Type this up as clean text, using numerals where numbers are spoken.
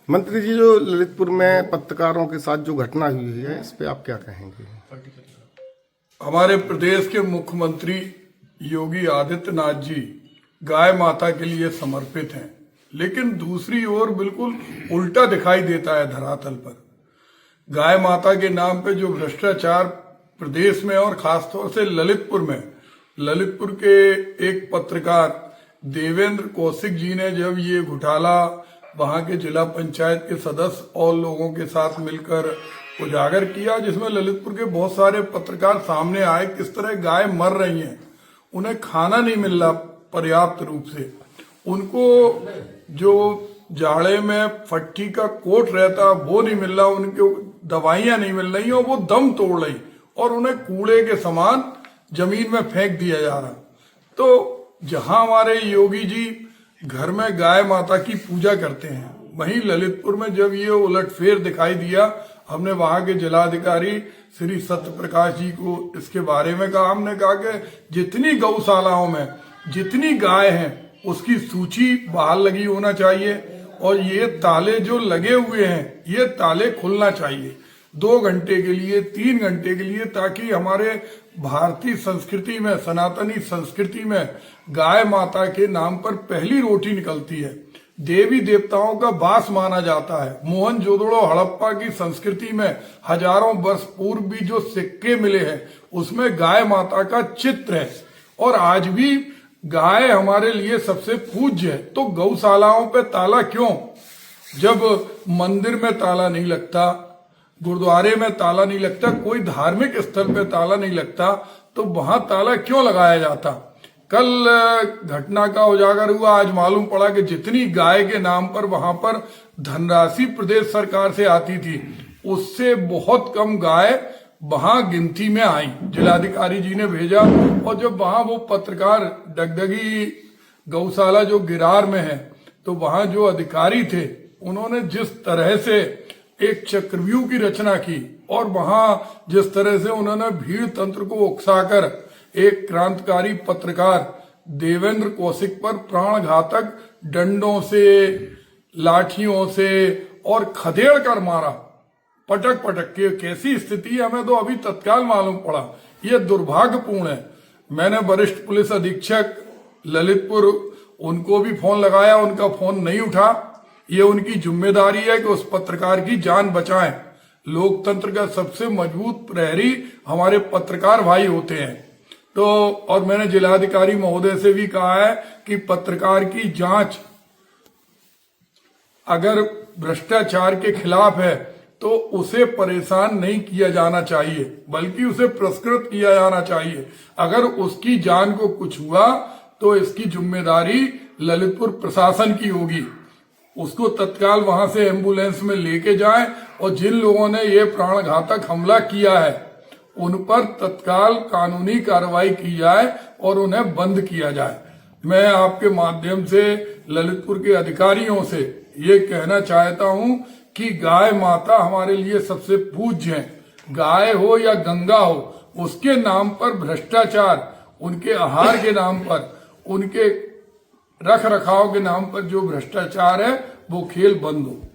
मंत्री जी, जो ललितपुर में पत्रकारों के साथ जो घटना हुई है, इस पे आप क्या कहेंगे? हमारे प्रदेश के मुख्यमंत्री योगी आदित्यनाथ जी गाय माता के लिए समर्पित हैं, लेकिन दूसरी ओर बिल्कुल उल्टा दिखाई देता है धरातल पर। गाय माता के नाम पे जो भ्रष्टाचार प्रदेश में और खासतौर से ललितपुर के एक पत्रकार देवेंद्र कौशिक जी ने जब ये घोटाला वहां के जिला पंचायत के सदस्य और लोगों के साथ मिलकर उजागर किया, जिसमें ललितपुर के बहुत सारे पत्रकार सामने आए किस तरह गाय मर रही हैं, उन्हें खाना नहीं मिल रहा पर्याप्त रूप से, उनको जो जाड़े में फट्टी का कोट रहता वो नहीं मिल रहा, उनके दवाइयां नहीं मिल रही और वो दम तोड़ रही और उन्हें कूड़े के समान जमीन में फेंक दिया जा रहा। तो जहां हमारे योगी जी घर में गाय माता की पूजा करते हैं, वहीं ललितपुर में जब ये उलटफेर दिखाई दिया, हमने वहां के जिलाधिकारी श्री सत्य प्रकाश जी को इसके बारे में कहा। हमने कहा कि जितनी गौशालाओं में जितनी गाय हैं उसकी सूची बाहर लगी होना चाहिए और ये ताले जो लगे हुए हैं ये ताले खुलना चाहिए 2 घंटे के लिए, 3 घंटे के लिए, ताकि हमारे भारतीय संस्कृति में, सनातनी संस्कृति में गाय माता के नाम पर पहली रोटी निकलती है। देवी देवताओं का वास माना जाता है। मोहनजोदड़ो हड़प्पा की संस्कृति में हजारों वर्ष पूर्व भी जो सिक्के मिले हैं उसमें गाय माता का चित्र है और आज भी गाय हमारे लिए सबसे पूज्य है। तो गौशालाओं पे ताला क्यों? जब मंदिर में ताला नहीं लगता, गुरुद्वारे में ताला नहीं लगता, कोई धार्मिक स्थल पे ताला नहीं लगता, तो वहां ताला क्यों लगाया जाता? कल घटना का उजागर हुआ, आज मालूम पड़ा कि जितनी गाय के नाम पर वहां पर धनराशि प्रदेश सरकार से आती थी उससे बहुत कम गाय वहां गिनती में आई। जिलाधिकारी जी ने भेजा और जब वहां वो पत्रकार डगडगी गौशाला जो गिरार में है, तो वहां जो अधिकारी थे उन्होंने जिस तरह से एक चक्रव्यूह की रचना की और वहां जिस तरह से उन्होंने भीड़ तंत्र को उकसाकर एक क्रांतिकारी पत्रकार देवेंद्र कौशिक पर प्राणघातक डंडों से, लाठियों से और खदेड़ कर मारा, पटक पटक के, कैसी स्थिति है हमें तो अभी तत्काल मालूम पड़ा। ये दुर्भाग्यपूर्ण है। मैंने वरिष्ठ पुलिस अधीक्षक ललितपुर उनको भी फोन लगाया, उनका फोन नहीं उठा। ये उनकी जिम्मेदारी है कि उस पत्रकार की जान बचाएं। लोकतंत्र का सबसे मजबूत प्रहरी हमारे पत्रकार भाई होते हैं। तो और मैंने जिलाधिकारी महोदय से भी कहा है कि पत्रकार की जांच अगर भ्रष्टाचार के खिलाफ है तो उसे परेशान नहीं किया जाना चाहिए, बल्कि उसे पुरस्कृत किया जाना चाहिए। अगर उसकी जान को कुछ हुआ तो इसकी जिम्मेदारी ललितपुर प्रशासन की होगी। उसको तत्काल वहां से एम्बुलेंस में लेके जाएं और जिन लोगों ने ये प्राणघातक हमला किया है उन पर तत्काल कानूनी कार्रवाई की जाए और उन्हें बंद किया जाए। मैं आपके माध्यम से ललितपुर के अधिकारियों से ये कहना चाहता हूं कि गाय माता हमारे लिए सबसे पूज्य है। गाय हो या गंगा हो, उसके नाम पर भ्रष्टाचार, उनके आहार के नाम पर, उनके रख रखाव के नाम पर जो भ्रष्टाचार है वो खेल बंद हो।